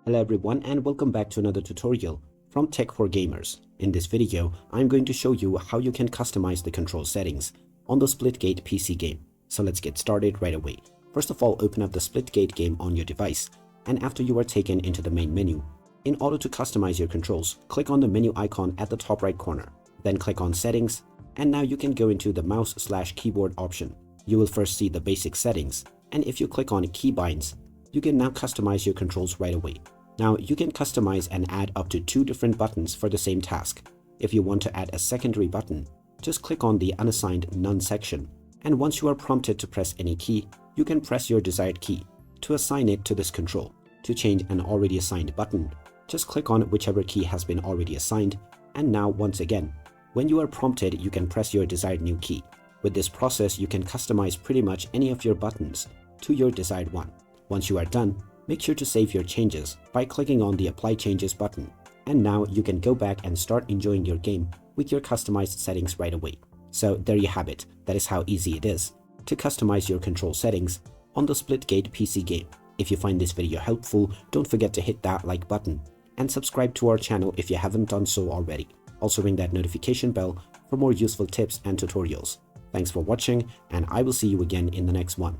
Hello everyone and welcome back to another tutorial from Tech for Gamers. In this video, I'm going to show you how you can customize the control settings on the Splitgate PC game. So let's get started right away. First of all, open up the Splitgate game on your device, and after you are taken into the main menu, in order to customize your controls, click on the menu icon at the top right corner, then click on Settings, and now you can go into the mouse/keyboard option. You will first see the basic settings, and if you click on keybinds, you can now customize your controls right away. Now you can customize and add up to 2 different buttons for the same task. If you want to add a secondary button, just click on the unassigned None section, and once you are prompted to press any key, you can press your desired key to assign it to this control. To change an already assigned button, just click on whichever key has been already assigned, and now once again, when you are prompted, you can press your desired new key. With this process, you can customize pretty much any of your buttons to your desired one. Once you are done, make sure to save your changes by clicking on the Apply Changes button. And now you can go back and start enjoying your game with your customized settings right away. So there you have it. That is how easy it is to customize your control settings on the Splitgate PC game. If you find this video helpful, don't forget to hit that like button and subscribe to our channel if you haven't done so already. Also ring that notification bell for more useful tips and tutorials. Thanks for watching, and I will see you again in the next one.